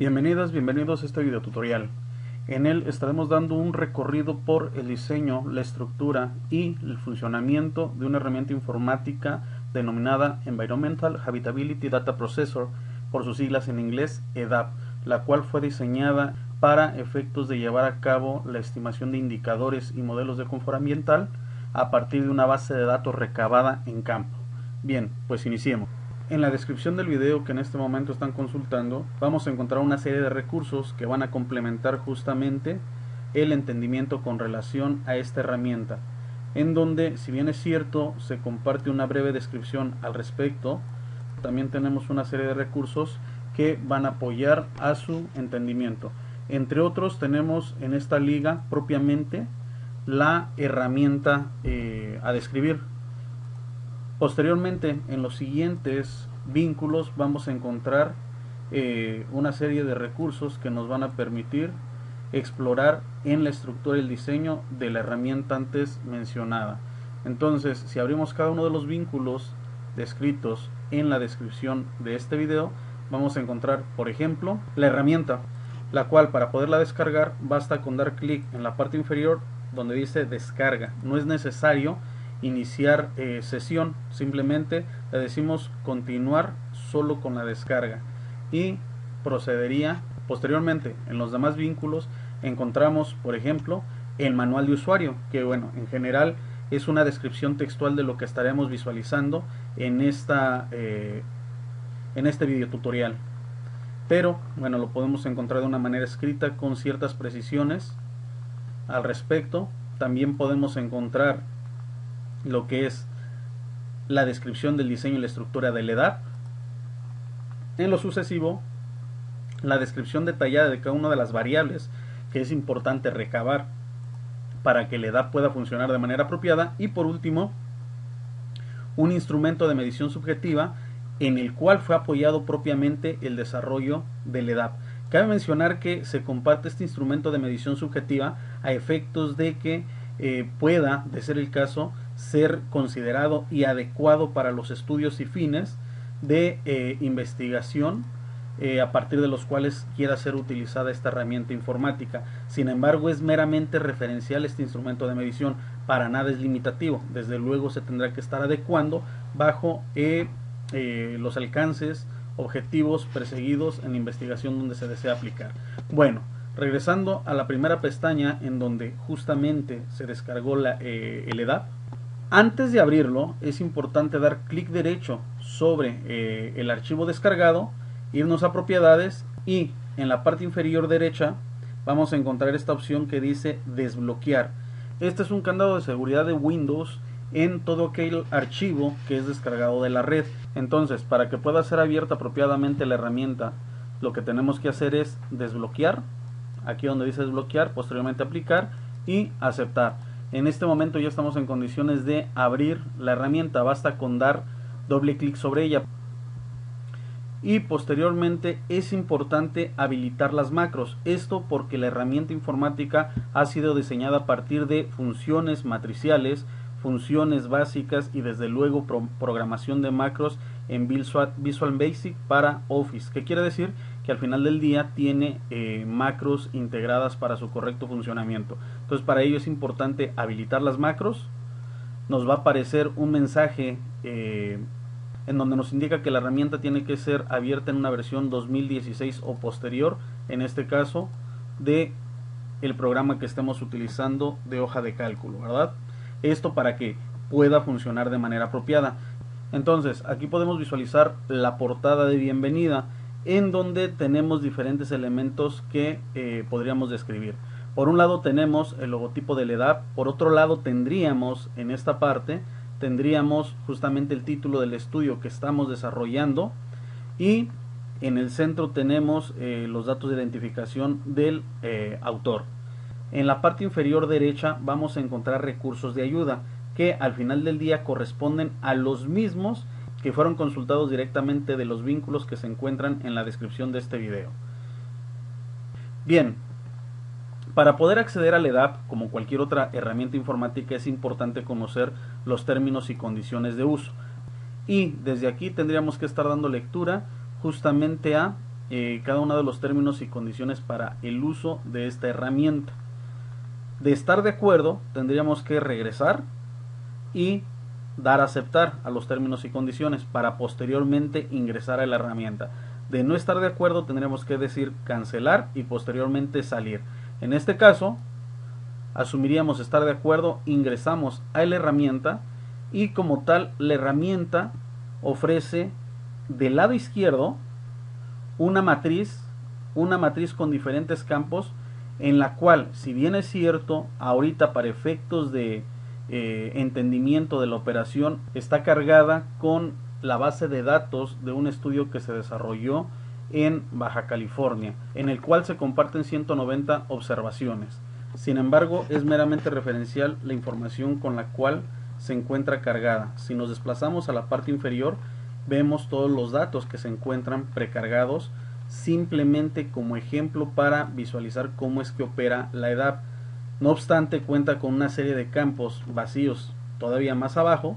Bienvenidas, bienvenidos a este video tutorial. En él estaremos dando un recorrido por el diseño, la estructura y el funcionamiento de una herramienta informática denominada Environmental Habitability Data Processor, por sus siglas en inglés EDAP, la cual fue diseñada para efectos de llevar a cabo la estimación de indicadores y modelos de confort ambiental a partir de una base de datos recabada en campo. Bien, pues iniciemos. En la descripción del video que en este momento están consultando, vamos a encontrar una serie de recursos que van a complementar justamente el entendimiento con relación a esta herramienta, en donde, si bien es cierto, se comparte una breve descripción al respecto, también tenemos una serie de recursos que van a apoyar a su entendimiento. Entre otros, tenemos en esta liga propiamente la herramienta a describir. Posteriormente, en los siguientes vínculos vamos a encontrar una serie de recursos que nos van a permitir explorar en la estructura y el diseño de la herramienta antes mencionada. Entonces, si abrimos cada uno de los vínculos descritos en la descripción de este video, vamos a encontrar, por ejemplo, la herramienta, la cual para poderla descargar basta con dar clic en la parte inferior donde dice descarga. No es necesario iniciar sesión, simplemente le decimos continuar solo con la descarga y procedería. Posteriormente, en los demás vínculos encontramos, por ejemplo, el manual de usuario, que bueno, en general es una descripción textual de lo que estaremos visualizando en este video tutorial, pero bueno, lo podemos encontrar de una manera escrita con ciertas precisiones al respecto. También podemos encontrar lo que es la descripción del diseño y la estructura del EDAP. En lo sucesivo, la descripción detallada de cada una de las variables que es importante recabar para que el EDAP pueda funcionar de manera apropiada. Y por último, un instrumento de medición subjetiva en el cual fue apoyado propiamente el desarrollo del EDAP. Cabe mencionar que se comparte este instrumento de medición subjetiva a efectos de que pueda, de ser el caso, ser considerado y adecuado para los estudios y fines de investigación a partir de los cuales quiera ser utilizada esta herramienta informática. Sin embargo, es meramente referencial este instrumento de medición, para nada es limitativo. Desde luego se tendrá que estar adecuando bajo los alcances, objetivos perseguidos en la investigación donde se desea aplicar. Bueno, regresando a la primera pestaña en donde justamente se descargó el EDAP, antes de abrirlo es importante dar clic derecho sobre el archivo descargado, irnos a propiedades y en la parte inferior derecha vamos a encontrar esta opción que dice desbloquear. Este es un candado de seguridad de Windows en todo aquel archivo que es descargado de la red. Entonces, para que pueda ser abierta apropiadamente la herramienta, lo que tenemos que hacer es desbloquear, aquí donde dice desbloquear, posteriormente aplicar y aceptar. En este momento ya estamos en condiciones de abrir la herramienta, basta con dar doble clic sobre ella. Y posteriormente es importante habilitar las macros, esto porque la herramienta informática ha sido diseñada a partir de funciones matriciales, funciones básicas y desde luego programación de macros en Visual Basic para Office, que quiere decir que al final del día tiene macros integradas para su correcto funcionamiento. Entonces, para ello es importante habilitar las macros. Nos va a aparecer un mensaje en donde nos indica que la herramienta tiene que ser abierta en una versión 2016 o posterior, en este caso de el programa que estemos utilizando de hoja de cálculo, ¿verdad? Esto para que pueda funcionar de manera apropiada. Entonces, aquí podemos visualizar la portada de bienvenida, en donde tenemos diferentes elementos que podríamos describir. Por un lado tenemos el logotipo del EDAP, por otro lado tendríamos en esta parte justamente el título del estudio que estamos desarrollando y en el centro tenemos los datos de identificación del autor. En la parte inferior derecha vamos a encontrar recursos de ayuda que al final del día corresponden a los mismos que fueron consultados directamente de los vínculos que se encuentran en la descripción de este video. Bien, para poder acceder al EDAP, como cualquier otra herramienta informática, es importante conocer los términos y condiciones de uso. Y desde aquí tendríamos que estar dando lectura justamente a cada uno de los términos y condiciones para el uso de esta herramienta. De estar de acuerdo, tendríamos que regresar y dar a aceptar a los términos y condiciones para posteriormente ingresar a la herramienta. De no estar de acuerdo, tendríamos que decir cancelar y posteriormente salir. En este caso, asumiríamos estar de acuerdo, ingresamos a la herramienta y como tal la herramienta ofrece del lado izquierdo una matriz con diferentes campos, en la cual, si bien es cierto, ahorita para efectos de entendimiento de la operación, está cargada con la base de datos de un estudio que se desarrolló en Baja California, en el cual se comparten 190 observaciones. Sin embargo, es meramente referencial la información con la cual se encuentra cargada. Si nos desplazamos a la parte inferior, vemos todos los datos que se encuentran precargados, simplemente como ejemplo para visualizar cómo es que opera la EDAP. No obstante, cuenta con una serie de campos vacíos todavía más abajo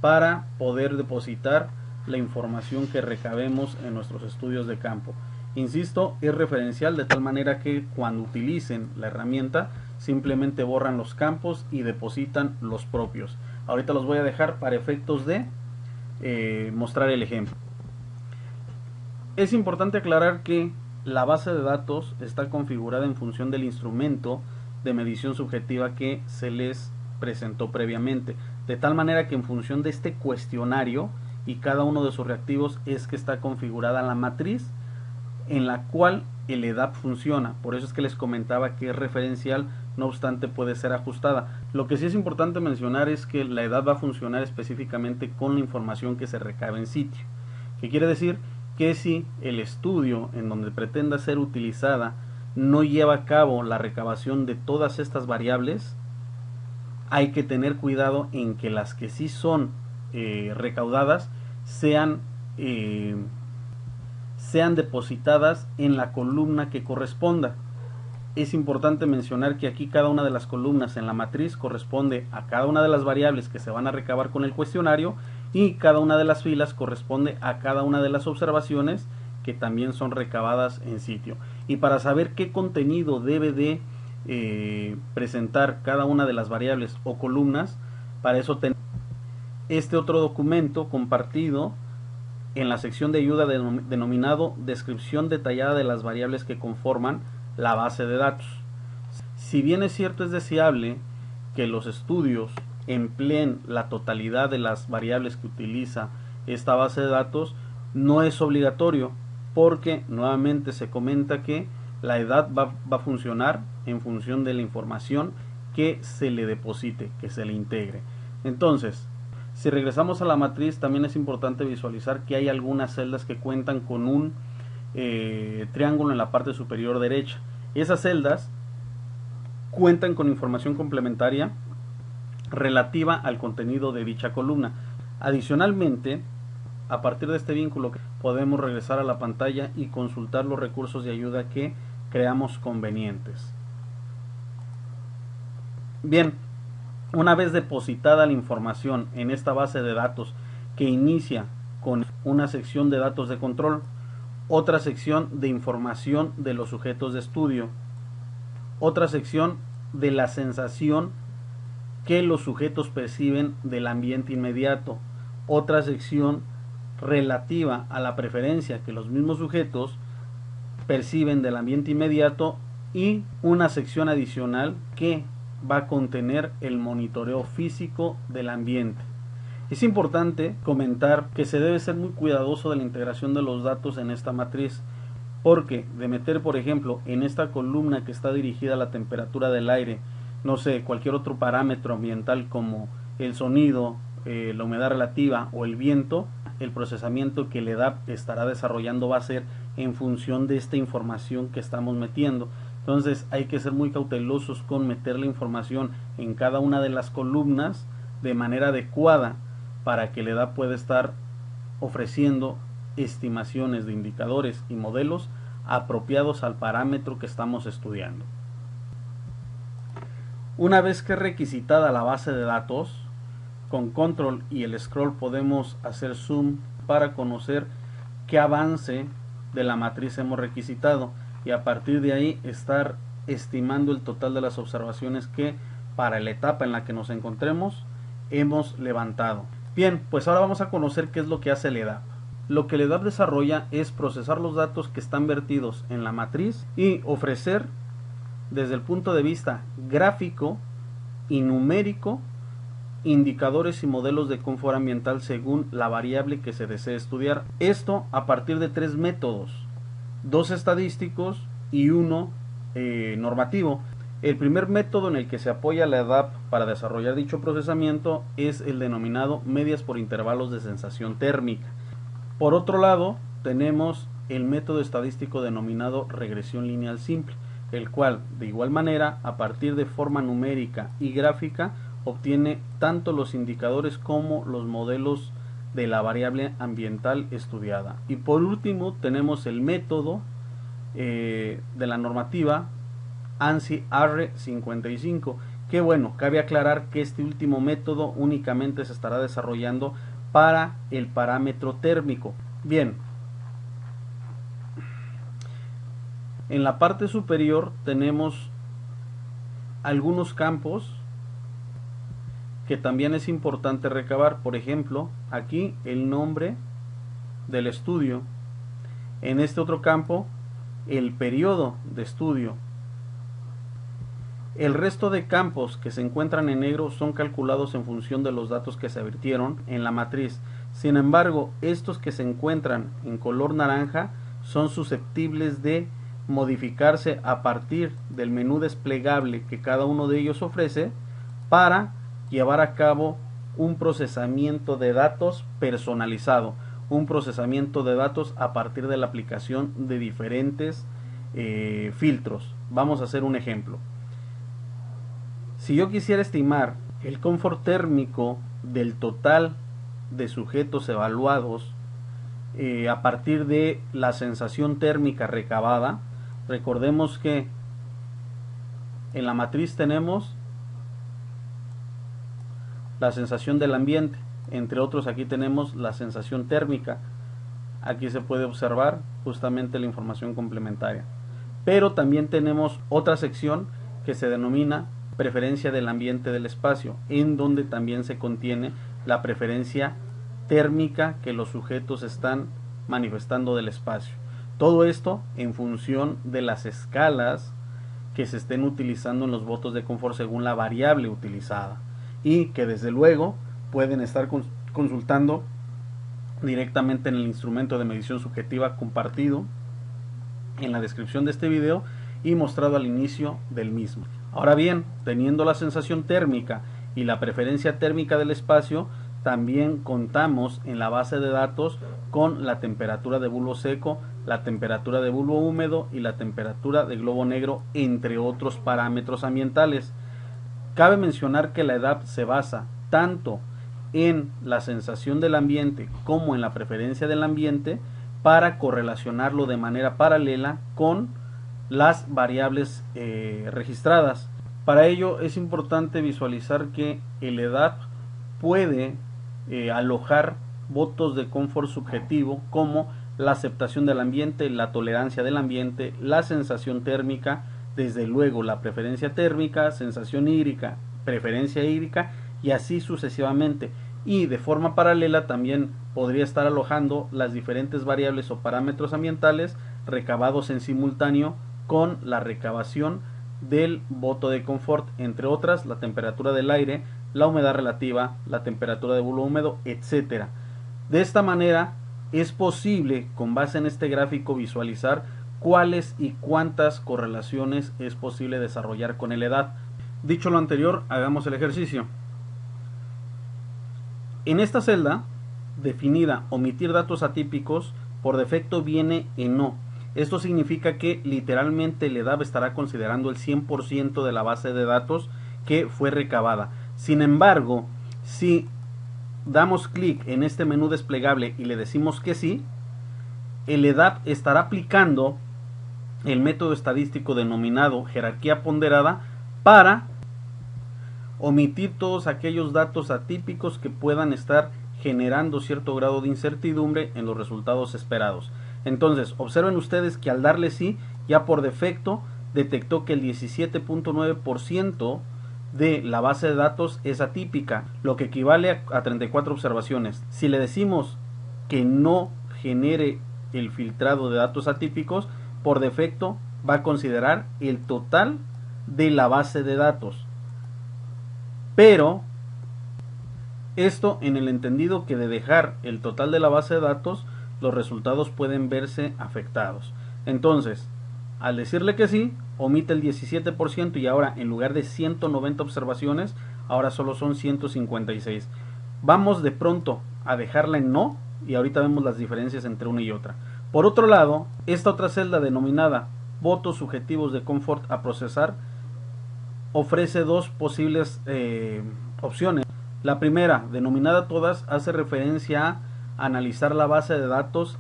para poder depositar la información que recabemos en nuestros estudios de campo. Insisto, es referencial de tal manera que cuando utilicen la herramienta simplemente borran los campos y depositan los propios. Ahorita los voy a dejar para efectos de mostrar el ejemplo. Es importante aclarar que la base de datos está configurada en función del instrumento de medición subjetiva que se les presentó previamente, de tal manera que en función de este cuestionario y cada uno de sus reactivos es que está configurada la matriz en la cual el EDAP funciona. Por eso es que les comentaba que es referencial, no obstante puede ser ajustada. Lo que sí es importante mencionar es que la EDAP va a funcionar específicamente con la información que se recabe en sitio. ¿Qué quiere decir? Que si el estudio en donde pretenda ser utilizada no lleva a cabo la recabación de todas estas variables, hay que tener cuidado en que las que sí son recaudadas sean depositadas en la columna que corresponda. Es importante mencionar que aquí cada una de las columnas en la matriz corresponde a cada una de las variables que se van a recabar con el cuestionario y cada una de las filas corresponde a cada una de las observaciones que también son recabadas en sitio. Y para saber qué contenido debe de presentar cada una de las variables o columnas, para eso tenemos este otro documento compartido en la sección de ayuda denominado descripción detallada de las variables que conforman la base de datos. Si bien es cierto, es deseable que los estudios empleen la totalidad de las variables que utiliza esta base de datos, no es obligatorio, porque nuevamente se comenta que la edad va a funcionar en función de la información que se le deposite, que se le integre. Entonces, si regresamos a la matriz, también es importante visualizar que hay algunas celdas que cuentan con un triángulo en la parte superior derecha. Esas celdas cuentan con información complementaria relativa al contenido de dicha columna. Adicionalmente, a partir de este vínculo podemos regresar a la pantalla y consultar los recursos de ayuda que creamos convenientes. Bien, una vez depositada la información en esta base de datos que inicia con una sección de datos de control, otra sección de información de los sujetos de estudio, otra sección de la sensación que los sujetos perciben del ambiente inmediato, otra sección relativa a la preferencia que los mismos sujetos perciben del ambiente inmediato y una sección adicional que va a contener el monitoreo físico del ambiente. Es importante comentar que se debe ser muy cuidadoso de la integración de los datos en esta matriz, porque de meter, por ejemplo, en esta columna que está dirigida a la temperatura del aire, no sé, cualquier otro parámetro ambiental como el sonido, la humedad relativa o el viento, el procesamiento que el EDAP estará desarrollando va a ser en función de esta información que estamos metiendo. Entonces hay que ser muy cautelosos con meter la información en cada una de las columnas de manera adecuada para que el EDAP pueda estar ofreciendo estimaciones de indicadores y modelos apropiados al parámetro que estamos estudiando. Una vez que es requisitada la base de datos, con control y el scroll podemos hacer zoom para conocer qué avance de la matriz hemos requisitado, y a partir de ahí estar estimando el total de las observaciones que para la etapa en la que nos encontremos hemos levantado. Bien, pues ahora vamos a conocer qué es lo que hace el EDAP. Lo que el EDAP desarrolla es procesar los datos que están vertidos en la matriz y ofrecer desde el punto de vista gráfico y numérico indicadores y modelos de confort ambiental según la variable que se desee estudiar. Esto a partir de 3 métodos, 2 estadísticos y 1 normativo. El primer método en el que se apoya la EDAP para desarrollar dicho procesamiento es el denominado medias por intervalos de sensación térmica. Por otro lado, tenemos el método estadístico denominado regresión lineal simple, el cual, de igual manera, a partir de forma numérica y gráfica, obtiene tanto los indicadores como los modelos de la variable ambiental estudiada. Y por último, tenemos el método de la normativa ANSI ARRE 55, que bueno, cabe aclarar que este último método únicamente se estará desarrollando para el parámetro térmico. Bien, en la parte superior tenemos algunos campos que también es importante recabar. Por ejemplo, aquí el nombre del estudio, en este otro campo el periodo de estudio. El resto de campos que se encuentran en negro son calculados en función de los datos que se vertieron en la matriz. Sin embargo, estos que se encuentran en color naranja son susceptibles de modificarse a partir del menú desplegable que cada uno de ellos ofrece para llevar a cabo un procesamiento de datos personalizado, un procesamiento de datos a partir de la aplicación de diferentes filtros. Vamos a hacer un ejemplo. Si yo quisiera estimar el confort térmico del total de sujetos evaluados a partir de la sensación térmica recabada, recordemos que en la matriz tenemos la sensación del ambiente, entre otros aquí tenemos la sensación térmica. Aquí se puede observar justamente la información complementaria, pero también tenemos otra sección que se denomina preferencia del ambiente del espacio, en donde también se contiene la preferencia térmica que los sujetos están manifestando del espacio. Todo esto en función de las escalas que se estén utilizando en los votos de confort según la variable utilizada, y que desde luego pueden estar consultando directamente en el instrumento de medición subjetiva compartido en la descripción de este video y mostrado al inicio del mismo. Ahora bien, teniendo la sensación térmica y la preferencia térmica del espacio, también contamos en la base de datos con la temperatura de bulbo seco, la temperatura de bulbo húmedo y la temperatura de globo negro, entre otros parámetros ambientales. Cabe mencionar que la EDAP se basa tanto en la sensación del ambiente como en la preferencia del ambiente para correlacionarlo de manera paralela con las variables registradas. Para ello es importante visualizar que el EDAP puede alojar votos de confort subjetivo como la aceptación del ambiente, la tolerancia del ambiente, la sensación térmica, desde luego la preferencia térmica, sensación hídrica, preferencia hídrica y así sucesivamente. Y de forma paralela también podría estar alojando las diferentes variables o parámetros ambientales recabados en simultáneo con la recabación del voto de confort, entre otras la temperatura del aire, la humedad relativa, la temperatura de bulbo húmedo, etc. De esta manera es posible, con base en este gráfico, visualizar cuáles y cuántas correlaciones es posible desarrollar con el EDAP. Dicho lo anterior, hagamos el ejercicio. En esta celda definida omitir datos atípicos, por defecto viene en no. Esto significa que literalmente el EDAP estará considerando el 100% de la base de datos que fue recabada. Sin embargo, si damos clic en este menú desplegable y le decimos que sí, el EDAP estará aplicando el método estadístico denominado jerarquía ponderada para omitir todos aquellos datos atípicos que puedan estar generando cierto grado de incertidumbre en los resultados esperados. Entonces, observen ustedes que al darle sí, ya por defecto detectó que el 17.9% de la base de datos es atípica, lo que equivale a 34 observaciones. Si le decimos que no genere el filtrado de datos atípicos, por defecto va a considerar el total de la base de datos. Pero esto en el entendido que de dejar el total de la base de datos, los resultados pueden verse afectados. Entonces, al decirle que sí, omite el 17% y ahora en lugar de 190 observaciones, ahora solo son 156. Vamos de pronto a dejarla en no y ahorita vemos las diferencias entre una y otra. Por otro lado, esta otra celda denominada votos subjetivos de confort a procesar ofrece dos posibles opciones. La primera, denominada todas, hace referencia a analizar la base de datos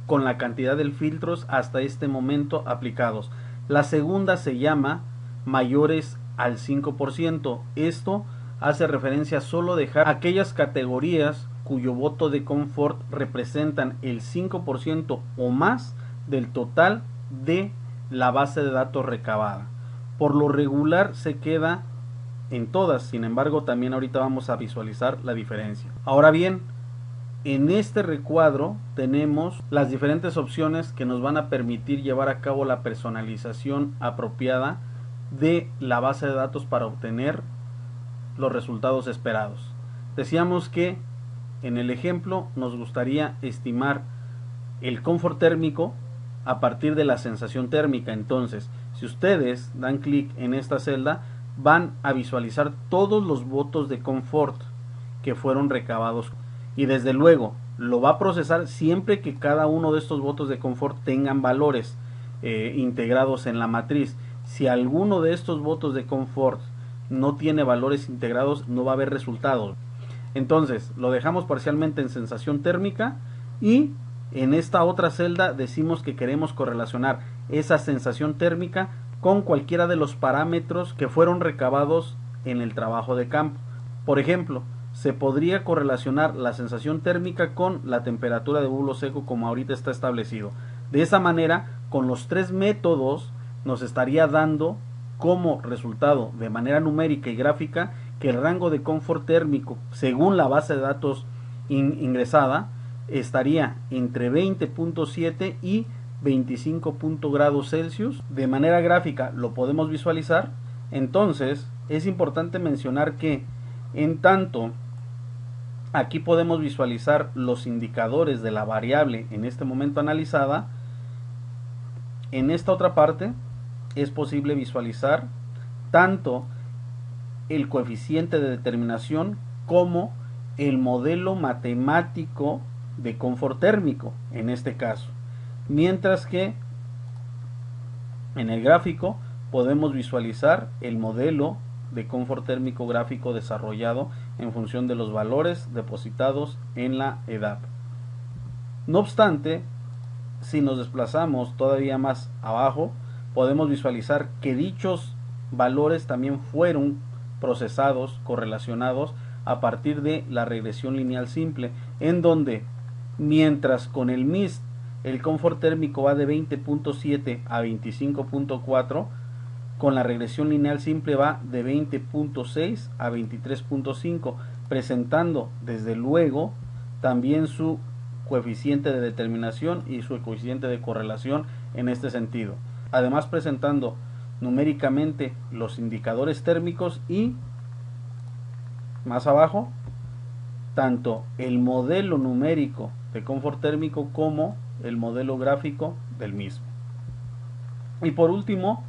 con la cantidad de filtros hasta este momento aplicados. La segunda se llama mayores al 5%. Esto hace referencia a solo dejar aquellas categorías cuyo voto de confort representan el 5% o más del total de la base de datos recabada. Por lo regular se queda en todas, sin embargo también ahorita vamos a visualizar la diferencia. Ahora bien, en este recuadro tenemos las diferentes opciones que nos van a permitir llevar a cabo la personalización apropiada de la base de datos para obtener los resultados esperados. Decíamos que en el ejemplo nos gustaría estimar el confort térmico a partir de la sensación térmica. Entonces, si ustedes dan clic en esta celda, van a visualizar todos los votos de confort que fueron recabados y desde luego lo va a procesar siempre que cada uno de estos votos de confort tengan valores integrados en la matriz. Si alguno de estos votos de confort no tiene valores integrados, no va a haber resultados. Entonces lo dejamos parcialmente en sensación térmica y en esta otra celda decimos que queremos correlacionar esa sensación térmica con cualquiera de los parámetros que fueron recabados en el trabajo de campo. Por ejemplo, se podría correlacionar la sensación térmica con la temperatura de bulbo seco como ahorita está establecido. De esa manera, con los tres métodos nos estaría dando como resultado de manera numérica y gráfica que el rango de confort térmico según la base de datos ingresada estaría entre 20.7 y 25 grados Celsius. De manera gráfica lo podemos visualizar. Entonces es importante mencionar que en tanto aquí podemos visualizar los indicadores de la variable en este momento analizada, en esta otra parte es posible visualizar tanto el coeficiente de determinación como el modelo matemático de confort térmico en este caso, mientras que en el gráfico podemos visualizar el modelo de confort térmico gráfico desarrollado en función de los valores depositados en la EDAP. No obstante, si nos desplazamos todavía más abajo, podemos visualizar que dichos valores también fueron procesados, correlacionados a partir de la regresión lineal simple, en donde mientras con el MIST el confort térmico va de 20.7 a 25.4, con la regresión lineal simple va de 20.6 a 23.5, presentando desde luego también su coeficiente de determinación y su coeficiente de correlación en este sentido. Además presentando numéricamente los indicadores térmicos y más abajo tanto el modelo numérico de confort térmico como el modelo gráfico del mismo. Y por último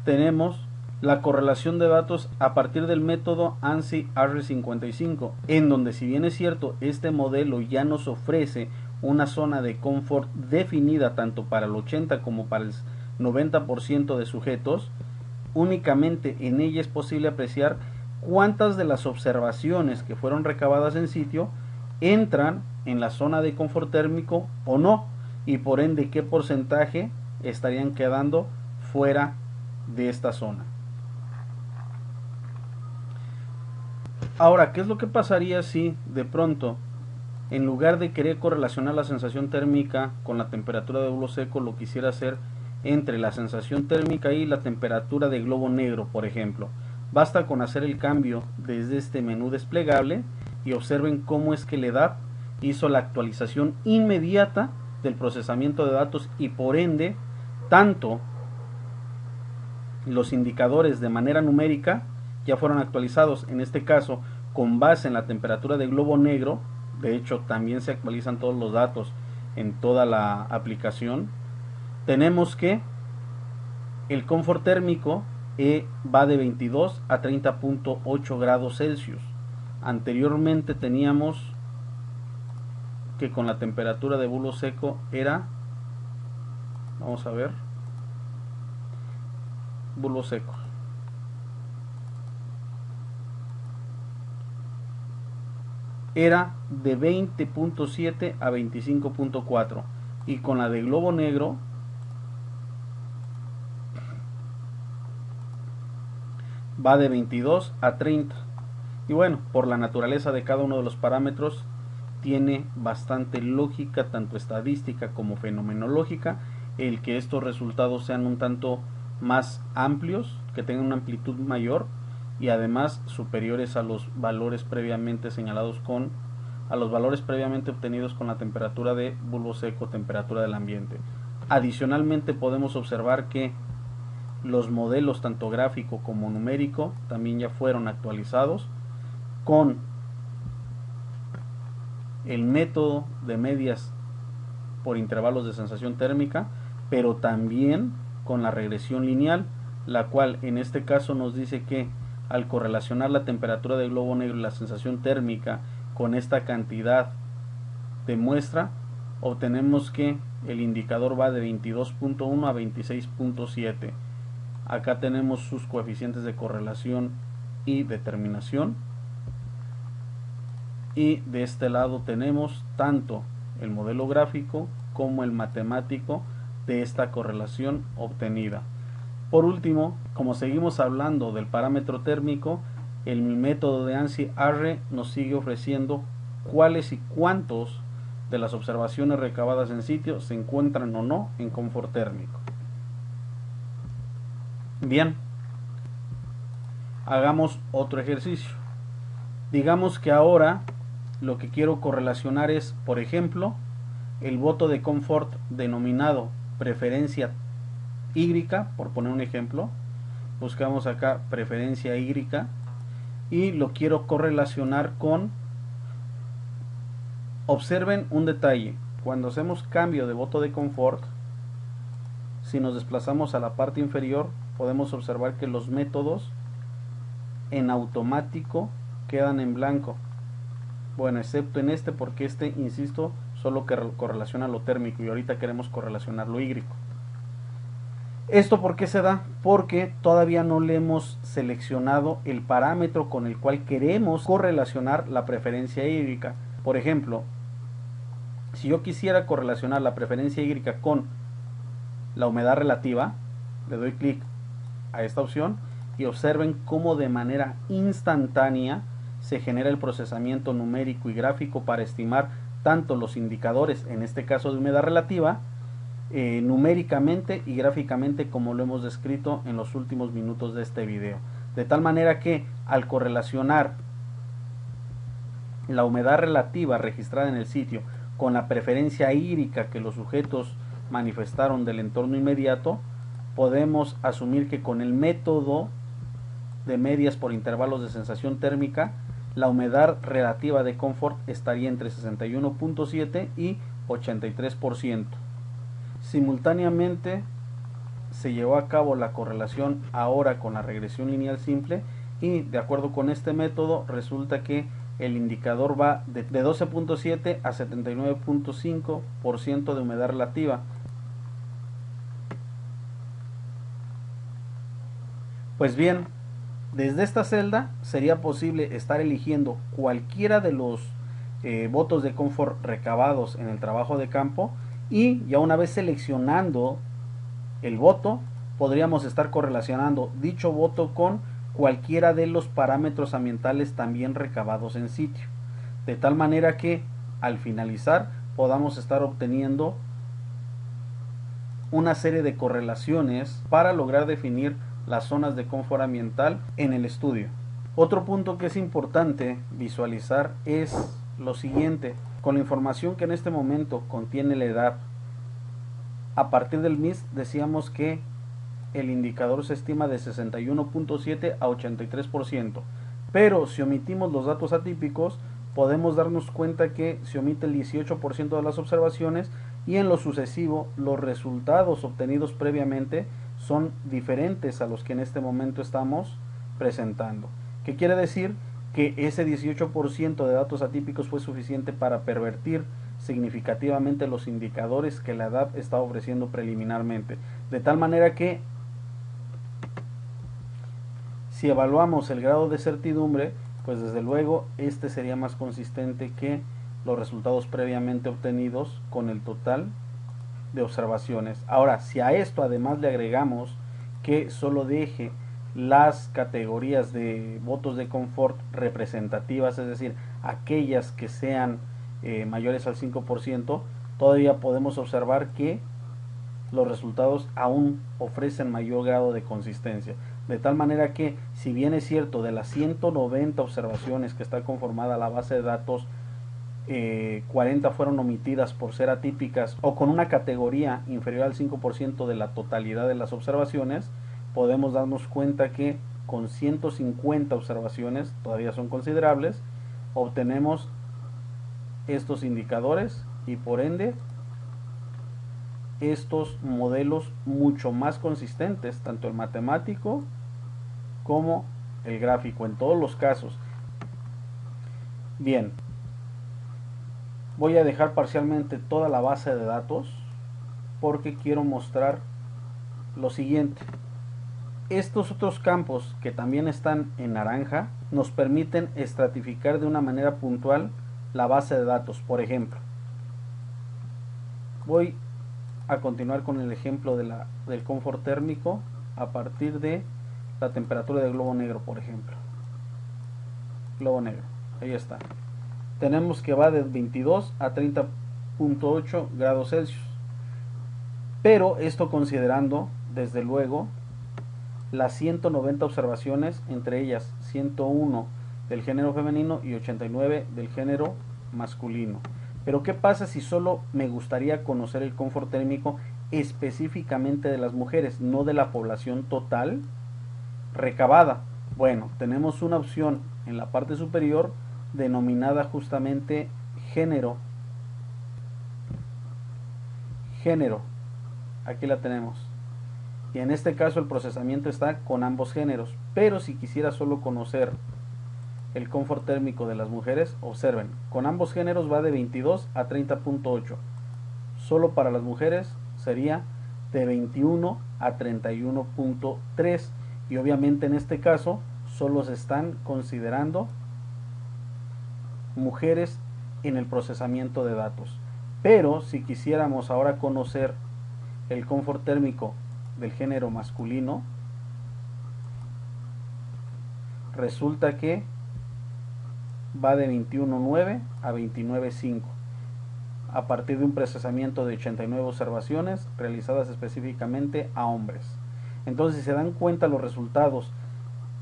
tenemos la correlación de datos a partir del método ANSI R55, en donde si bien es cierto este modelo ya nos ofrece una zona de confort definida tanto para el 80 como para el 90% de sujetos, únicamente en ella es posible apreciar cuántas de las observaciones que fueron recabadas en sitio entran en la zona de confort térmico o no, y por ende qué porcentaje estarían quedando fuera de esta zona. Ahora, ¿qué es lo que pasaría si de pronto en lugar de querer correlacionar la sensación térmica con la temperatura de bulbo seco, lo quisiera hacer entre la sensación térmica y la temperatura de globo negro, por ejemplo. Basta con hacer el cambio desde este menú desplegable y observen cómo es que el EDAP hizo la actualización inmediata del procesamiento de datos y por ende tanto los indicadores de manera numérica ya fueron actualizados, en este caso con base en la temperatura de globo negro. De hecho también se actualizan todos los datos en toda la aplicación. Tenemos que el confort térmico va de 22 a 30.8 grados Celsius. Anteriormente teníamos que con la temperatura de bulbo seco era, vamos a ver, bulbo seco, era de 20.7 a 25.4 y con la de globo negro va de 22 a 30. Y bueno, por la naturaleza de cada uno de los parámetros tiene bastante lógica, tanto estadística como fenomenológica, el que estos resultados sean un tanto más amplios, que tengan una amplitud mayor y además superiores a los valores previamente señalados a los valores previamente obtenidos con la temperatura de bulbo seco, temperatura del ambiente. Adicionalmente podemos observar que los modelos tanto gráfico como numérico también ya fueron actualizados con el método de medias por intervalos de sensación térmica, pero también con la regresión lineal, la cual en este caso nos dice que al correlacionar la temperatura del globo negro y la sensación térmica con esta cantidad de muestra, obtenemos que el indicador va de 22.1 a 26.7. Acá tenemos sus coeficientes de correlación y determinación. Y de este lado tenemos tanto el modelo gráfico como el matemático de esta correlación obtenida. Por último, como seguimos hablando del parámetro térmico, el método de ANSI-ARRE nos sigue ofreciendo cuáles y cuántos de las observaciones recabadas en sitio se encuentran o no en confort térmico. Bien, hagamos otro ejercicio. Digamos que ahora lo que quiero correlacionar es, por ejemplo, el voto de confort denominado preferencia hídrica, por poner un ejemplo. Buscamos acá preferencia hídrica y lo quiero correlacionar con, observen un detalle, cuando hacemos cambio de voto de confort, si nos desplazamos a la parte inferior, podemos observar que los métodos en automático quedan en blanco. Bueno, excepto en este, porque este, insisto, solo que correlaciona lo térmico y ahorita queremos correlacionar lo hídrico. ¿Esto por qué se da? Porque todavía no le hemos seleccionado el parámetro con el cual queremos correlacionar la preferencia hídrica. Por ejemplo, si yo quisiera correlacionar la preferencia hídrica con la humedad relativa, le doy clic a esta opción y observen cómo de manera instantánea se genera el procesamiento numérico y gráfico para estimar tanto los indicadores, en este caso de humedad relativa, numéricamente y gráficamente, como lo hemos descrito en los últimos minutos de este video. De tal manera que al correlacionar la humedad relativa registrada en el sitio con la preferencia hídrica que los sujetos manifestaron del entorno inmediato, podemos asumir que con el método de medias por intervalos de sensación térmica, la humedad relativa de confort estaría entre 61.7 y 83%. Simultáneamente se llevó a cabo la correlación ahora con la regresión lineal simple y de acuerdo con este método resulta que el indicador va de 12.7 a 79.5% de humedad relativa. Pues bien, desde esta celda sería posible estar eligiendo cualquiera de los votos de confort recabados en el trabajo de campo y ya una vez seleccionando el voto podríamos estar correlacionando dicho voto con cualquiera de los parámetros ambientales también recabados en sitio, de tal manera que al finalizar podamos estar obteniendo una serie de correlaciones para lograr definir las zonas de confort ambiental en el estudio. Otro punto que es importante visualizar es lo siguiente: con la información que en este momento contiene la edad, a partir del MIS decíamos que el indicador se estima de 61.7 a 83%, pero si omitimos los datos atípicos podemos darnos cuenta que se omite el 18% de las observaciones y en lo sucesivo los resultados obtenidos previamente son diferentes a los que en este momento estamos presentando. ¿Qué quiere decir? Que ese 18% de datos atípicos fue suficiente para pervertir significativamente los indicadores que la edad está ofreciendo preliminarmente, de tal manera que si evaluamos el grado de certidumbre, pues desde luego este sería más consistente que los resultados previamente obtenidos con el total de observaciones. Ahora, si a esto además le agregamos que solo deje las categorías de votos de confort representativas, es decir, aquellas que sean mayores al 5%, todavía podemos observar que los resultados aún ofrecen mayor grado de consistencia. De tal manera que, si bien es cierto, de las 190 observaciones que está conformada la base de datos, 40 fueron omitidas por ser atípicas o con una categoría inferior al 5% de la totalidad de las observaciones, podemos darnos cuenta que con 150 observaciones, todavía son considerables, obtenemos estos indicadores y por ende estos modelos mucho más consistentes, tanto el matemático como el gráfico, en todos los casos. Bien, voy a dejar parcialmente toda la base de datos porque quiero mostrar lo siguiente. Estos otros campos que también están en naranja nos permiten estratificar de una manera puntual la base de datos. Por ejemplo, voy a continuar con el ejemplo del confort térmico a partir de la temperatura del globo negro, por ejemplo. Globo negro, ahí está. Tenemos que va de 22 a 30.8 grados Celsius. Pero esto considerando, desde luego, las 190 observaciones, entre ellas 101 del género femenino y 89 del género masculino. Pero ¿qué pasa si solo me gustaría conocer el confort térmico específicamente de las mujeres, no de la población total recabada? Bueno, tenemos una opción en la parte superior denominada justamente género. Género, aquí la tenemos. Y en este caso el procesamiento está con ambos géneros. Pero si quisiera solo conocer el confort térmico de las mujeres, observen, con ambos géneros va de 22 a 30.8. Solo para las mujeres sería de 21 a 31.3. Y obviamente en este caso solo se están considerando mujeres en el procesamiento de datos. Pero si quisiéramos ahora conocer el confort térmico del género masculino, resulta que va de 21.9 a 29.5 a partir de un procesamiento de 89 observaciones realizadas específicamente a hombres. Entonces, si se dan cuenta los resultados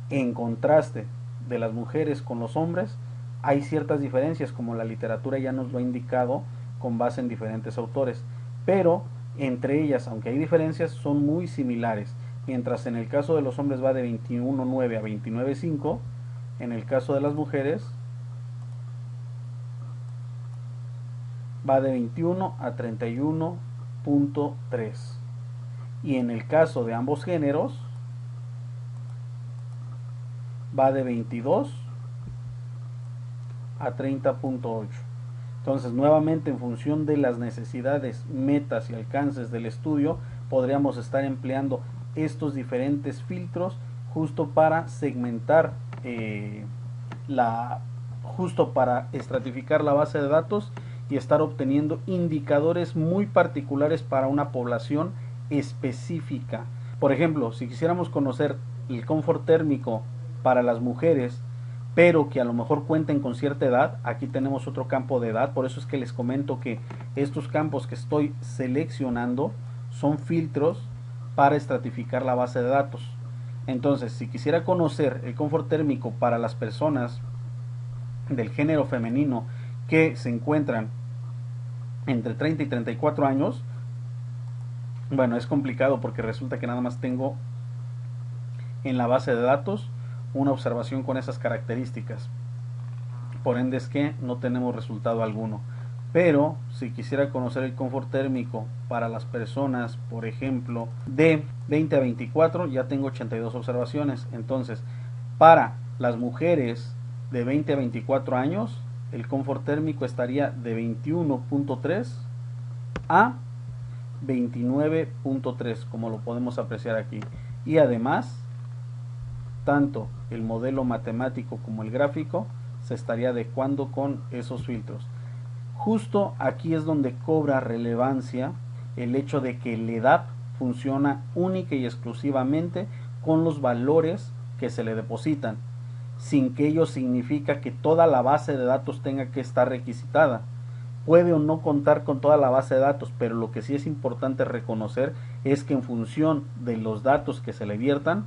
en contraste de las mujeres con los hombres, hay ciertas diferencias, como la literatura ya nos lo ha indicado con base en diferentes autores, pero entre ellas, aunque hay diferencias, son muy similares. Mientras en el caso de los hombres va de 21.9 a 29.5, en el caso de las mujeres va de 21 a 31.3. Y en el caso de ambos géneros va de 22 a 30.8. Entonces, nuevamente, en función de las necesidades, metas y alcances del estudio, podríamos estar empleando estos diferentes filtros justo para segmentar justo para estratificar la base de datos y estar obteniendo indicadores muy particulares para una población específica. Por ejemplo, si quisiéramos conocer el confort térmico para las mujeres, pero que a lo mejor cuenten con cierta edad. Aquí tenemos otro campo de edad, por eso es que les comento que estos campos que estoy seleccionando son filtros para estratificar la base de datos. Entonces, si quisiera conocer el confort térmico para las personas del género femenino que se encuentran entre 30 y 34 años, bueno, es complicado porque resulta que nada más tengo en la base de datos una observación con esas características, por ende es que no tenemos resultado alguno. Pero si quisiera conocer el confort térmico para las personas, por ejemplo, de 20 a 24, ya tengo 82 observaciones. Entonces, para las mujeres de 20 a 24 años, el confort térmico estaría de 21.3 a 29.3, como lo podemos apreciar aquí. Y además, tanto el modelo matemático como el gráfico se estaría adecuando con esos filtros. Justo aquí es donde cobra relevancia el hecho de que el EDAP funciona única y exclusivamente con los valores que se le depositan, sin que ello significa que toda la base de datos tenga que estar requisitada. Puede o no contar con toda la base de datos, pero lo que sí es importante reconocer es que en función de los datos que se le viertan,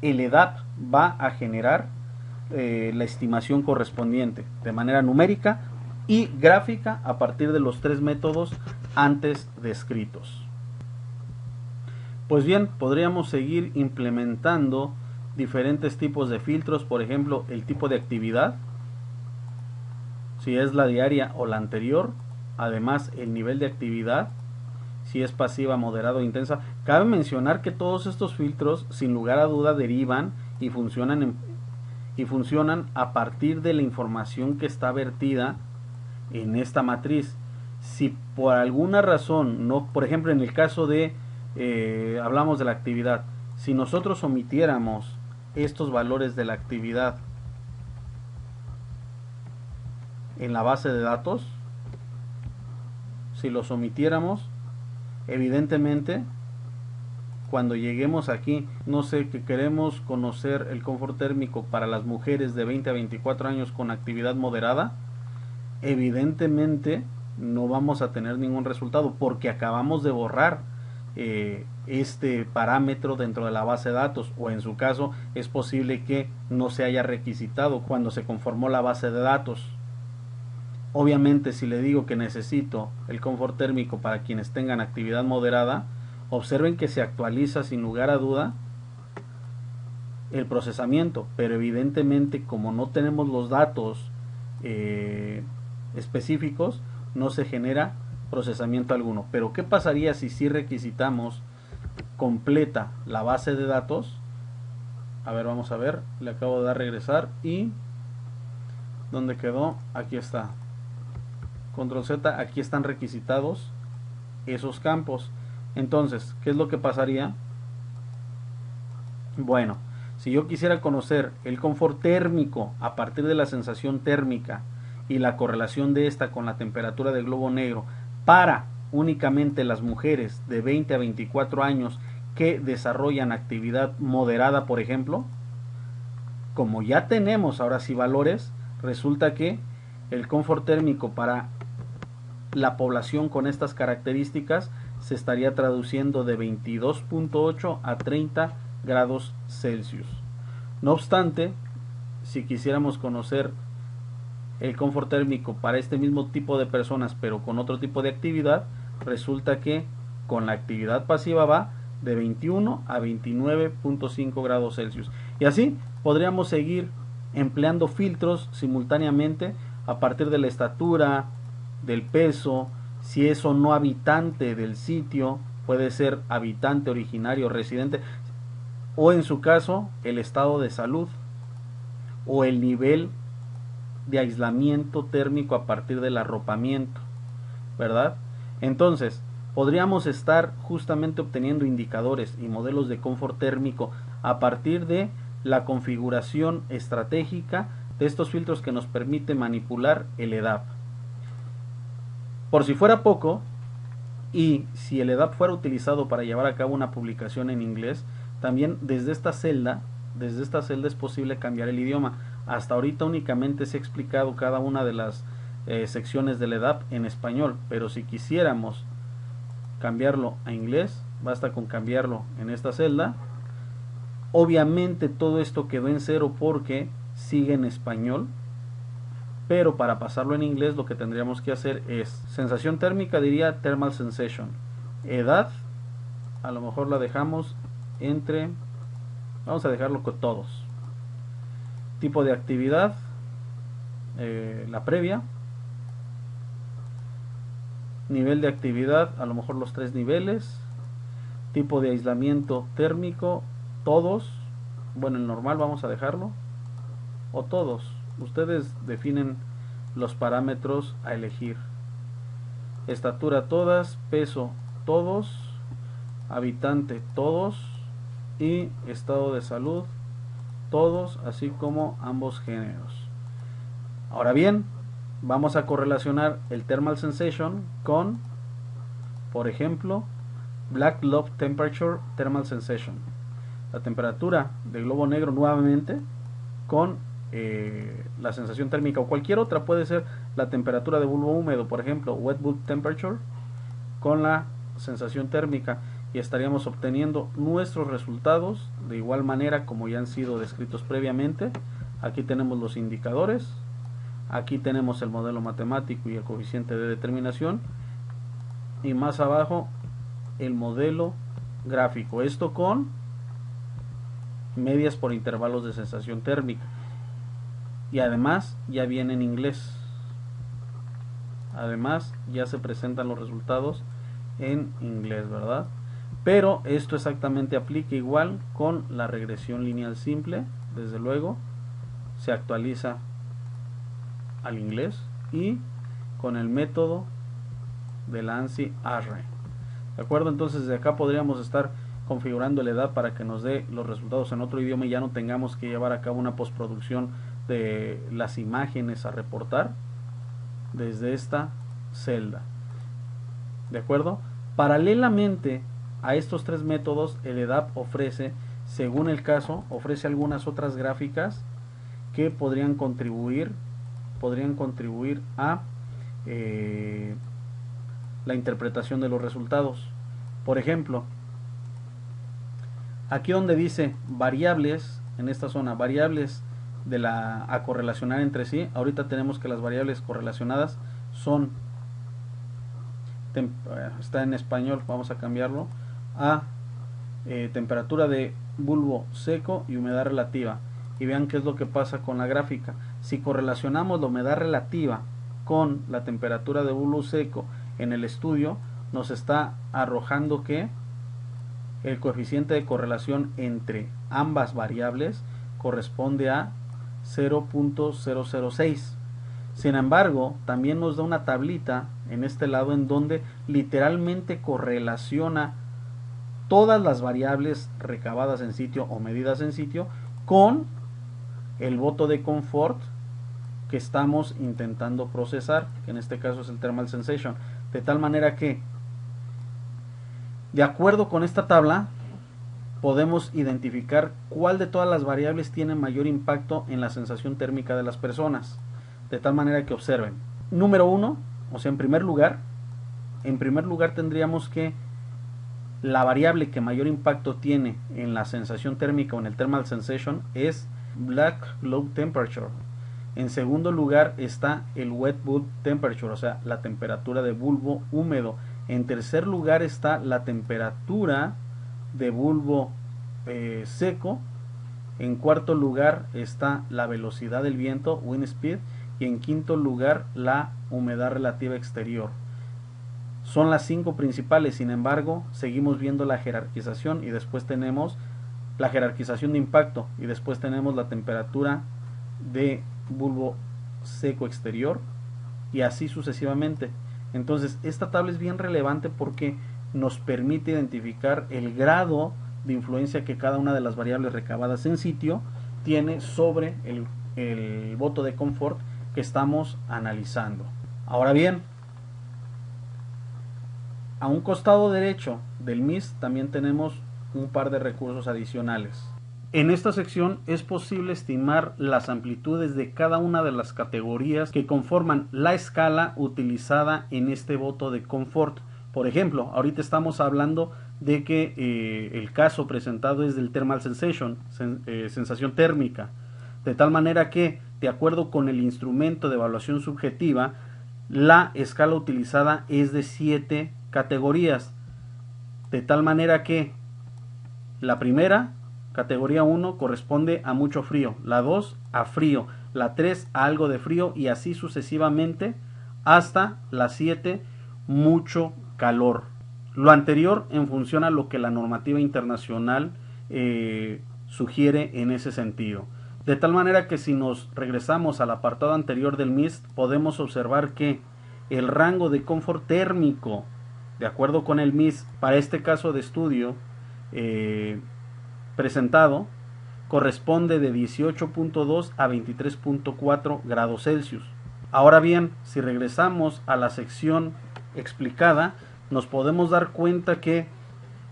el EDAP va a generar la estimación correspondiente de manera numérica y gráfica a partir de los tres métodos antes descritos. Pues bien, podríamos seguir implementando diferentes tipos de filtros, por ejemplo, el tipo de actividad, si es la diaria o la anterior, además el nivel de actividad, si es pasiva, moderada o intensa. Cabe mencionar que todos estos filtros, sin lugar a duda, derivan y funcionan a partir de la información que está vertida en esta matriz. Si por alguna razón, no, por ejemplo en el caso de, hablamos de la actividad, si nosotros omitiéramos estos valores de la actividad en la base de datos, si los omitiéramos, evidentemente cuando lleguemos aquí, no sé, que queremos conocer el confort térmico para las mujeres de 20 a 24 años con actividad moderada, evidentemente no vamos a tener ningún resultado porque acabamos de borrar este parámetro dentro de la base de datos, o en su caso es posible que no se haya requisitado cuando se conformó la base de datos. Obviamente, si le digo que necesito el confort térmico para quienes tengan actividad moderada, observen que se actualiza sin lugar a duda el procesamiento, pero evidentemente como no tenemos los datos específicos, no se genera procesamiento alguno. Pero ¿qué pasaría si sí requisitamos completa la base de datos? A ver, vamos a ver, le acabo de dar regresar y ¿dónde quedó? Aquí está. Control Z, aquí están requisitados esos campos. Entonces, ¿qué es lo que pasaría? Bueno, si yo quisiera conocer el confort térmico a partir de la sensación térmica y la correlación de esta con la temperatura del globo negro para únicamente las mujeres de 20 a 24 años que desarrollan actividad moderada, por ejemplo, como ya tenemos ahora sí valores, resulta que el confort térmico para la población con estas características se estaría traduciendo de 22.8 a 30 grados Celsius. No obstante, si quisiéramos conocer el confort térmico para este mismo tipo de personas pero con otro tipo de actividad, resulta que con la actividad pasiva va de 21 a 29.5 grados Celsius. Y así podríamos seguir empleando filtros simultáneamente a partir de la estatura, del peso, si es o no habitante del sitio, puede ser habitante originario, residente, o en su caso el estado de salud o el nivel de aislamiento térmico a partir del arropamiento, ¿verdad? Entonces, podríamos estar justamente obteniendo indicadores y modelos de confort térmico a partir de la configuración estratégica de estos filtros que nos permite manipular el EDAP. Por si fuera poco, y si el EDAP fuera utilizado para llevar a cabo una publicación en inglés, también desde esta celda es posible cambiar el idioma. Hasta ahorita únicamente se ha explicado cada una de las secciones del EDAP en español, pero si quisiéramos cambiarlo a inglés, basta con cambiarlo en esta celda. Obviamente todo esto quedó en cero porque sigue en español, pero para pasarlo en inglés lo que tendríamos que hacer es sensación térmica, diría thermal sensation. Edad, a lo mejor la dejamos entre, vamos a dejarlo con todos. Tipo de actividad, la previa. Nivel de actividad, a lo mejor los 3 niveles. Tipo de aislamiento térmico, todos. Bueno, el normal vamos a dejarlo, o todos. Ustedes definen los parámetros a elegir. Estatura todas, peso todos, habitante todos y estado de salud todos, así como ambos géneros. Ahora bien, vamos a correlacionar el thermal sensation con, por ejemplo, black globe temperature thermal sensation, la temperatura del globo negro nuevamente con la sensación térmica, o cualquier otra. Puede ser la temperatura de bulbo húmedo, por ejemplo, wet bulb temperature, con la sensación térmica, y estaríamos obteniendo nuestros resultados de igual manera como ya han sido descritos previamente. Aquí tenemos los indicadores, aquí tenemos el modelo matemático y el coeficiente de determinación, y más abajo el modelo gráfico, esto con medias por intervalos de sensación térmica, y además ya viene en inglés. Además ya se presentan los resultados en inglés, ¿verdad? Pero esto exactamente aplica igual con la regresión lineal simple. Desde luego se actualiza al inglés, y con el método del ANSI Array. ¿De acuerdo? Entonces desde acá podríamos estar configurando la edad para que nos dé los resultados en otro idioma y ya no tengamos que llevar a cabo una postproducción de las imágenes a reportar desde esta celda. ¿De acuerdo? Paralelamente a estos 3 métodos, el EDAP ofrece, según el caso, ofrece algunas otras gráficas que podrían contribuir a la interpretación de los resultados. Por ejemplo, aquí donde dice variables, en esta zona, variables a correlacionar entre sí, ahorita tenemos que las variables correlacionadas son, está en español, vamos a cambiarlo a temperatura de bulbo seco y humedad relativa, y vean qué es lo que pasa con la gráfica. Si correlacionamos la humedad relativa con la temperatura de bulbo seco en el estudio, nos está arrojando que el coeficiente de correlación entre ambas variables corresponde a 0.006. Sin embargo, también nos da una tablita en este lado en donde literalmente correlaciona todas las variables recabadas en sitio o medidas en sitio con el voto de confort que estamos intentando procesar, que en este caso es el thermal sensation, de tal manera que, de acuerdo con esta tabla, podemos identificar cuál de todas las variables tiene mayor impacto en la sensación térmica de las personas. De tal manera que observen. Número 1, o sea, en primer lugar tendríamos que la variable que mayor impacto tiene en la sensación térmica o en el thermal sensation es black globe temperature. En segundo lugar está el wet bulb temperature, o sea, la temperatura de bulbo húmedo. En tercer lugar está la temperatura de bulbo seco. En cuarto lugar está la velocidad del viento, wind speed, y en quinto lugar la humedad relativa exterior. Son las 5 principales. Sin embargo, seguimos viendo la jerarquización, y después tenemos la jerarquización de impacto, y después tenemos la temperatura de bulbo seco exterior, y así sucesivamente. Entonces esta tabla es bien relevante porque nos permite identificar el grado de influencia que cada una de las variables recabadas en sitio tiene sobre el voto de confort que estamos analizando. Ahora bien, a un costado derecho del MIS también tenemos un par de recursos adicionales. En esta sección es posible estimar las amplitudes de cada una de las categorías que conforman la escala utilizada en este voto de confort. Por ejemplo, ahorita estamos hablando de que el caso presentado es del thermal sensation, sensación térmica, de tal manera que, de acuerdo con el instrumento de evaluación subjetiva, la escala utilizada es de 7 categorías, de tal manera que la primera, categoría 1, corresponde a mucho frío, la 2 a frío, la 3 a algo de frío y así sucesivamente hasta la 7 mucho calor. Lo anterior en función a lo que la normativa internacional sugiere en ese sentido. De tal manera que si nos regresamos al apartado anterior del MIST, podemos observar que el rango de confort térmico, de acuerdo con el MIST, para este caso de estudio presentado, corresponde de 18.2 a 23.4 grados Celsius. Ahora bien, si regresamos a la sección explicada, nos podemos dar cuenta que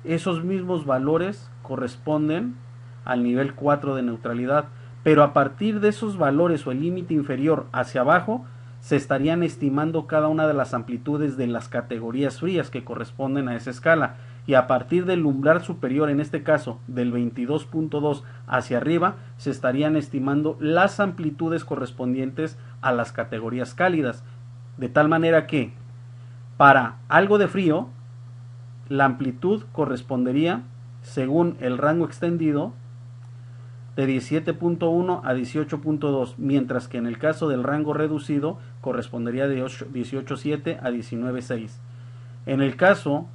esos mismos valores corresponden al nivel 4 de neutralidad, pero a partir de esos valores o el límite inferior hacia abajo, se estarían estimando cada una de las amplitudes de las categorías frías que corresponden a esa escala, y a partir del umbral superior, en este caso del 22.2 hacia arriba, se estarían estimando las amplitudes correspondientes a las categorías cálidas, de tal manera que para algo de frío la amplitud correspondería, según el rango extendido, de 17.1 a 18.2, mientras que en el caso del rango reducido correspondería de 18.7 a 19.6. En el caso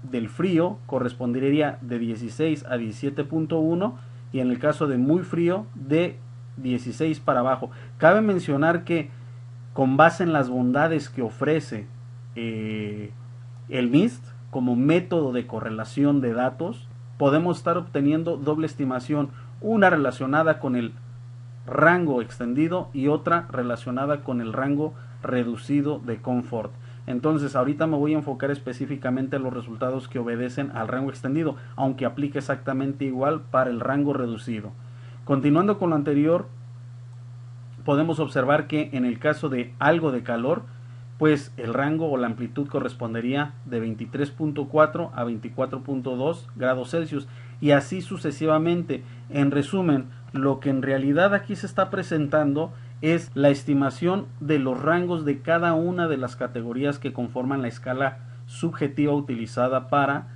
del frío correspondería de 16 a 17.1 y en el caso de muy frío de 16 para abajo. Cabe mencionar que con base en las bondades que ofrece el MIST como método de correlación de datos, podemos estar obteniendo doble estimación, una relacionada con el rango extendido y otra relacionada con el rango reducido de confort. Entonces ahorita me voy a enfocar específicamente a los resultados que obedecen al rango extendido, aunque aplique exactamente igual para el rango reducido. Continuando con lo anterior, podemos observar que en el caso de algo de calor, pues el rango o la amplitud correspondería de 23.4 a 24.2 grados Celsius y así sucesivamente. En resumen, lo que en realidad aquí se está presentando es la estimación de los rangos de cada una de las categorías que conforman la escala subjetiva utilizada para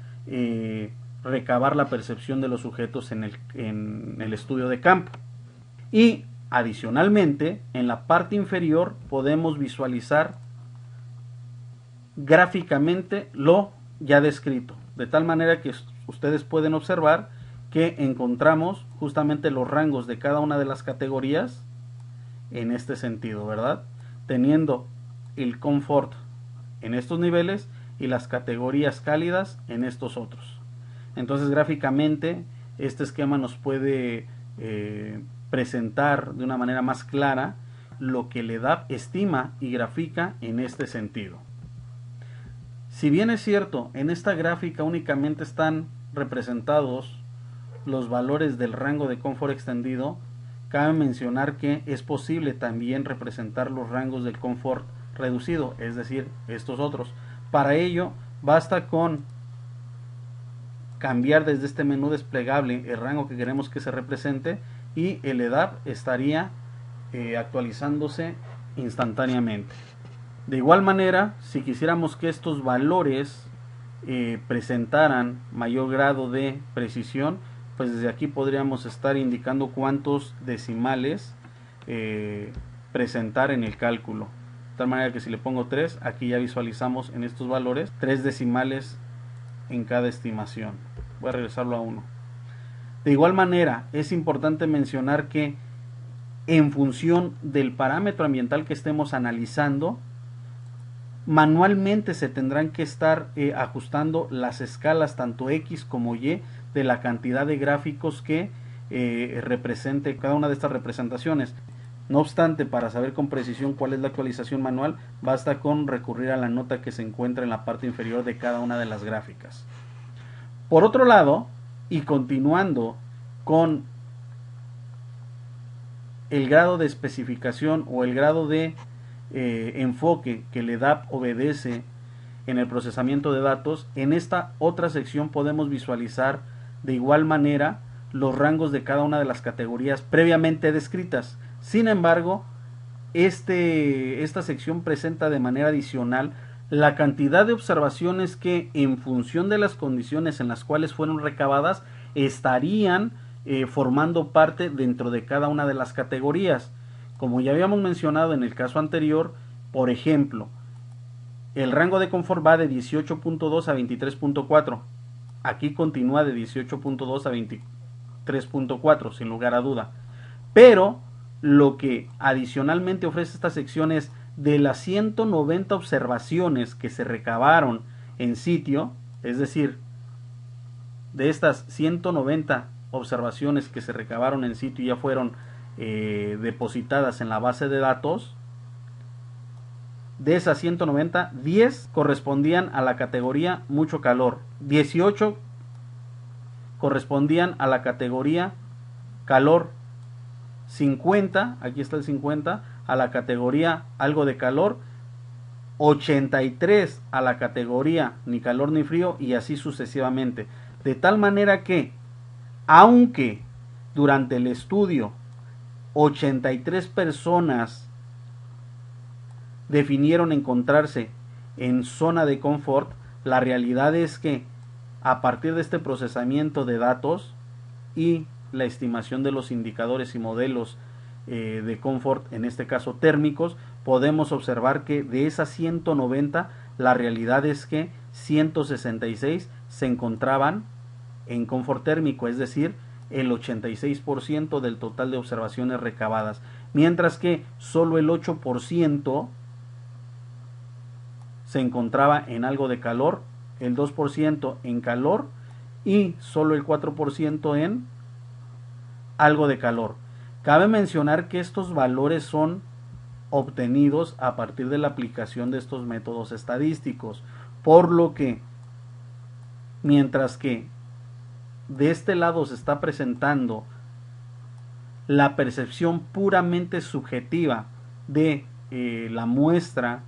recabar la percepción de los sujetos en el estudio de campo. Y adicionalmente, en la parte inferior podemos visualizar gráficamente lo ya descrito, de tal manera que ustedes pueden observar que encontramos justamente los rangos de cada una de las categorías en este sentido, ¿verdad? Teniendo el confort en estos niveles y las categorías cálidas en estos otros. Entonces gráficamente este esquema nos puede presentar de una manera más clara lo que el EDAP estima y grafica en este sentido. Si bien es cierto, en esta gráfica únicamente están representados los valores del rango de confort extendido, cabe mencionar que es posible también representar los rangos del confort reducido, es decir, estos otros. Para ello, basta con cambiar desde este menú desplegable el rango que queremos que se represente y el EDAP estaría actualizándose instantáneamente. De igual manera, si quisiéramos que estos valores presentaran mayor grado de precisión, pues desde aquí podríamos estar indicando cuántos decimales presentar en el cálculo. De tal manera que si le pongo 3, aquí ya visualizamos en estos valores 3 decimales en cada estimación. Voy a regresarlo a 1. De igual manera, es importante mencionar que en función del parámetro ambiental que estemos analizando, manualmente se tendrán que estar ajustando las escalas tanto X como Y de la cantidad de gráficos que represente cada una de estas representaciones. No obstante, para saber con precisión cuál es la actualización manual, basta con recurrir a la nota que se encuentra en la parte inferior de cada una de las gráficas. Por otro lado, y continuando con el grado de especificación o el grado de enfoque que el EDAP obedece en el procesamiento de datos, en esta otra sección podemos visualizar de igual manera los rangos de cada una de las categorías previamente descritas. Sin embargo, esta sección presenta de manera adicional la cantidad de observaciones que, en función de las condiciones en las cuales fueron recabadas, estarían formando parte dentro de cada una de las categorías. Como ya habíamos mencionado en el caso anterior, por ejemplo, el rango de confort va de 18.2 a 23.4. Aquí continúa de 18.2 a 23.4, sin lugar a duda. Pero lo que adicionalmente ofrece esta sección es de las 190 observaciones que se recabaron en sitio, es decir, de estas 190 observaciones que se recabaron en sitio y ya fueron depositadas en la base de datos, de esas 190, 10 correspondían a la categoría mucho calor, 18 correspondían a la categoría calor, 50, aquí está el 50, a la categoría algo de calor, 83 a la categoría ni calor ni frío, y así sucesivamente. De tal manera que, aunque durante el estudio 83 personas definieron encontrarse en zona de confort, la realidad es que a partir de este procesamiento de datos y la estimación de los indicadores y modelos de confort, en este caso térmicos, podemos observar que de esas 190, la realidad es que 166 se encontraban en confort térmico, es decir, el 86% del total de observaciones recabadas, mientras que solo el 8% se encontraba en algo de calor, el 2% en calor y solo el 4% en algo de calor. Cabe mencionar que estos valores son obtenidos a partir de la aplicación de estos métodos estadísticos, por lo que mientras que de este lado se está presentando la percepción puramente subjetiva de la muestra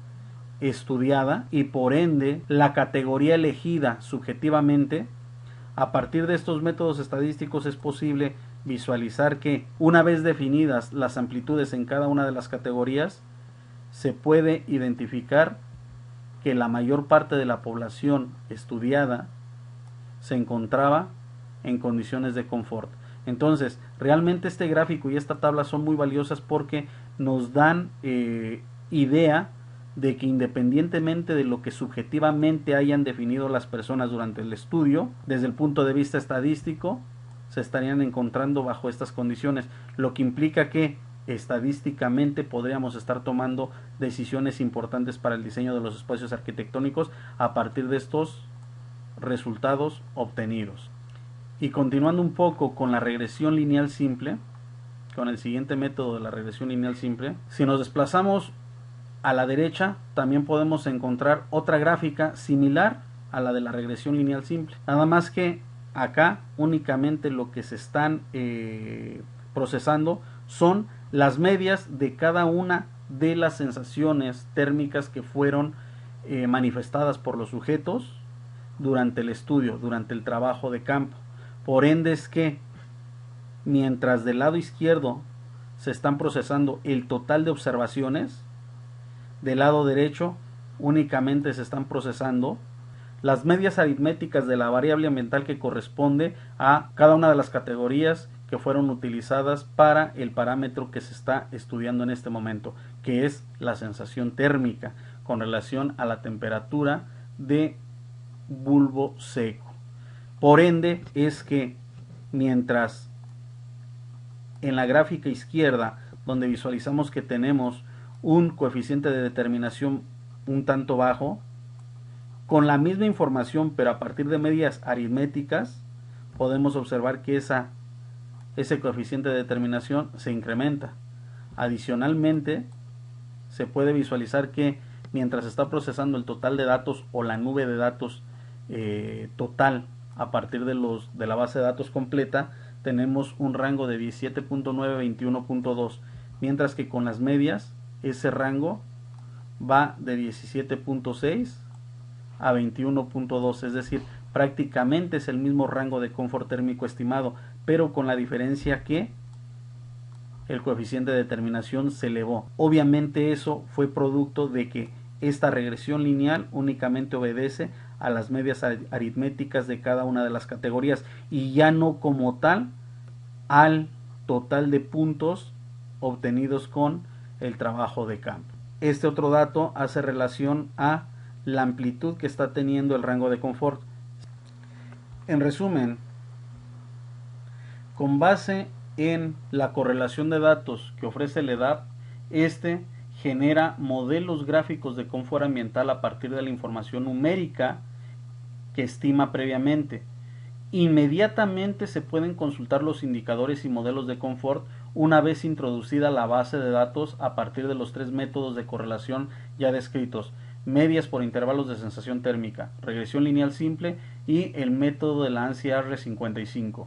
estudiada y por ende la categoría elegida subjetivamente, a partir de estos métodos estadísticos es posible visualizar que, una vez definidas las amplitudes en cada una de las categorías, se puede identificar que la mayor parte de la población estudiada se encontraba en condiciones de confort. Entonces, realmente este gráfico y esta tabla son muy valiosas porque nos dan idea de que, independientemente de lo que subjetivamente hayan definido las personas durante el estudio, desde el punto de vista estadístico, se estarían encontrando bajo estas condiciones, lo que implica que estadísticamente podríamos estar tomando decisiones importantes para el diseño de los espacios arquitectónicos a partir de estos resultados obtenidos. Y continuando un poco con la regresión lineal simple, con el siguiente método de la regresión lineal simple, si nos desplazamos a la derecha, también podemos encontrar otra gráfica similar a la de la regresión lineal simple, nada más que acá únicamente lo que se están procesando son las medias de cada una de las sensaciones térmicas que fueron manifestadas por los sujetos durante el estudio, durante el trabajo de campo. Por ende es que, mientras del lado izquierdo se están procesando el total de observaciones, del lado derecho únicamente se están procesando las medias aritméticas de la variable ambiental que corresponde a cada una de las categorías que fueron utilizadas para el parámetro que se está estudiando en este momento, que es la sensación térmica con relación a la temperatura de bulbo seco. Por ende es que, mientras en la gráfica izquierda, donde visualizamos que tenemos un coeficiente de determinación un tanto bajo, con la misma información pero a partir de medias aritméticas, podemos observar que ese coeficiente de determinación se incrementa. Adicionalmente, se puede visualizar que mientras se está procesando el total de datos o la nube de datos total a partir de la base de datos completa, tenemos un rango de 17.9 a 21.2, mientras que con las medias ese rango va de 17.6 a 21.2, es decir, prácticamente es el mismo rango de confort térmico estimado, pero con la diferencia que el coeficiente de determinación se elevó. Obviamente eso fue producto de que esta regresión lineal únicamente obedece a las medias aritméticas de cada una de las categorías y ya no como tal al total de puntos obtenidos con el trabajo de campo. Este otro dato hace relación a la amplitud que está teniendo el rango de confort. En resumen, con base en la correlación de datos que ofrece el EDAP, este genera modelos gráficos de confort ambiental a partir de la información numérica que estima previamente. Inmediatamente se pueden consultar los indicadores y modelos de confort una vez introducida la base de datos a partir de los 3 métodos de correlación ya descritos: medias por intervalos de sensación térmica, regresión lineal simple y el método de la ANSI R55.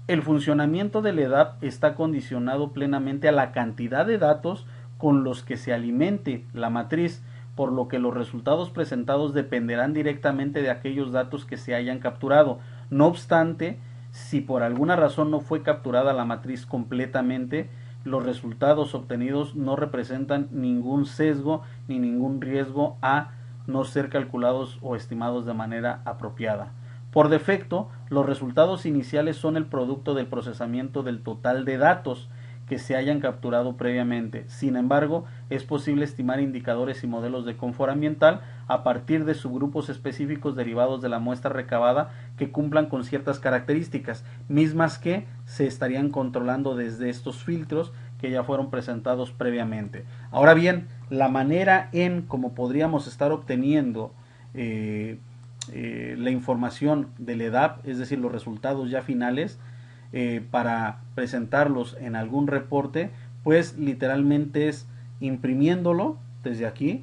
El funcionamiento del EDAP está condicionado plenamente a la cantidad de datos con los que se alimente la matriz, por lo que los resultados presentados dependerán directamente de aquellos datos que se hayan capturado. No obstante, si por alguna razón no fue capturada la matriz completamente, los resultados obtenidos no representan ningún sesgo ni ningún riesgo a no ser calculados o estimados de manera apropiada. Por defecto, los resultados iniciales son el producto del procesamiento del total de datos que se hayan capturado previamente. Sin embargo, es posible estimar indicadores y modelos de confort ambiental a partir de subgrupos específicos derivados de la muestra recabada que cumplan con ciertas características, mismas que se estarían controlando desde estos filtros que ya fueron presentados previamente. Ahora bien, la manera en cómo podríamos estar obteniendo la información del EDAP, es decir, los resultados ya finales, para presentarlos en algún reporte, pues literalmente es imprimiéndolo desde aquí,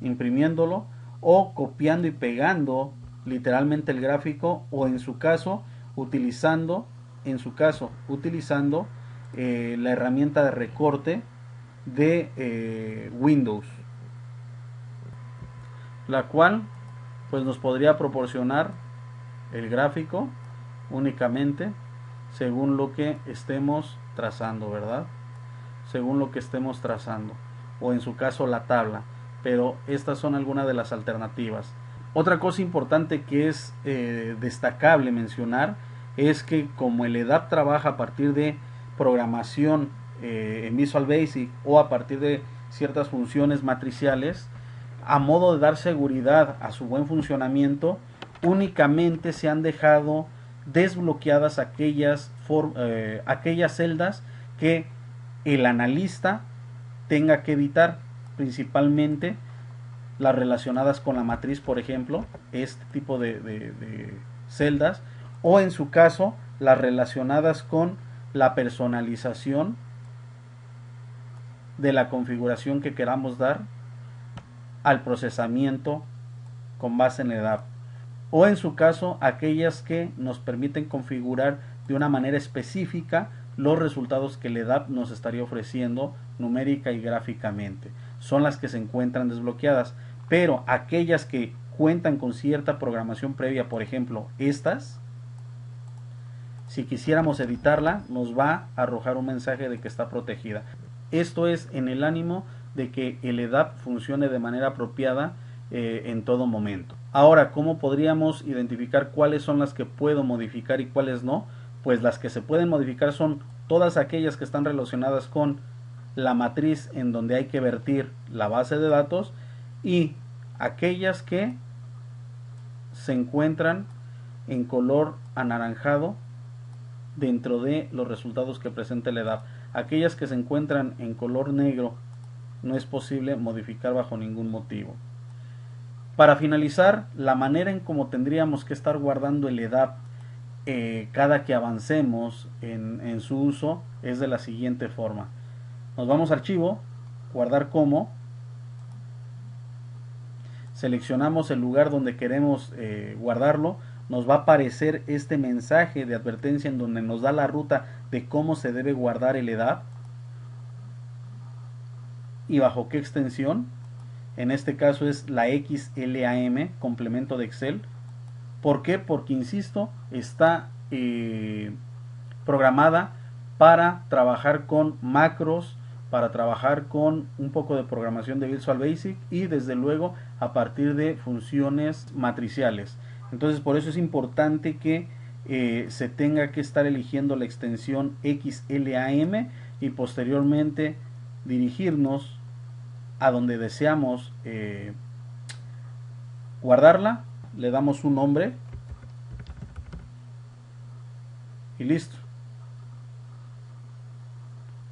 imprimiéndolo o copiando y pegando literalmente el gráfico, o en su caso utilizando la herramienta de recorte de Windows, la cual pues nos podría proporcionar el gráfico únicamente según lo que estemos trazando, ¿verdad? Según lo que estemos trazando, o en su caso la tabla, pero estas son algunas de las alternativas. Otra cosa importante que es destacable mencionar es que como el EDAP trabaja a partir de programación en Visual Basic o a partir de ciertas funciones matriciales, a modo de dar seguridad a su buen funcionamiento, únicamente se han dejado desbloqueadas aquellas celdas que el analista tenga que evitar, principalmente las relacionadas con la matriz, por ejemplo, este tipo de celdas, o en su caso las relacionadas con la personalización de la configuración que queramos dar al procesamiento con base en EDAP, o en su caso aquellas que nos permiten configurar de una manera específica los resultados que el EDAP nos estaría ofreciendo numérica y gráficamente. Son las que se encuentran desbloqueadas, pero aquellas que cuentan con cierta programación previa, por ejemplo estas, si quisiéramos editarla, nos va a arrojar un mensaje de que está protegida. Esto es en el ánimo de que el EDAP funcione de manera apropiada en todo momento. Ahora, ¿cómo podríamos identificar cuáles son las que puedo modificar y cuáles no? Pues las que se pueden modificar son todas aquellas que están relacionadas con la matriz en donde hay que vertir la base de datos, y aquellas que se encuentran en color anaranjado dentro de los resultados que presenta el EDAP. Aquellas que se encuentran en color negro no es posible modificar bajo ningún motivo. Para finalizar, la manera en cómo tendríamos que estar guardando el EDAP cada que avancemos en su uso es de la siguiente forma. Nos vamos a archivo, guardar como, seleccionamos el lugar donde queremos guardarlo, nos va a aparecer este mensaje de advertencia en donde nos da la ruta de cómo se debe guardar el EDAP y bajo qué extensión. En este caso es la XLAM, complemento de Excel. ¿Por qué? Porque, insisto, está programada para trabajar con macros, para trabajar con un poco de programación de Visual Basic y desde luego a partir de funciones matriciales. Entonces por eso es importante que se tenga que estar eligiendo la extensión XLAM y posteriormente dirigirnos a donde deseamos guardarla, le damos un nombre y listo,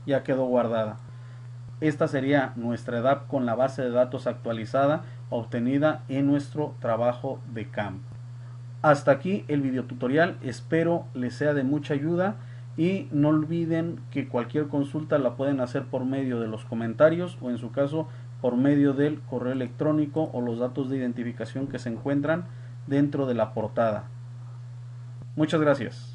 ya quedó guardada. Esta sería nuestra EDAP con la base de datos actualizada obtenida en nuestro trabajo de campo. Hasta aquí el video tutorial, espero les sea de mucha ayuda y no olviden que cualquier consulta la pueden hacer por medio de los comentarios o en su caso por medio del correo electrónico o los datos de identificación que se encuentran dentro de la portada. Muchas gracias.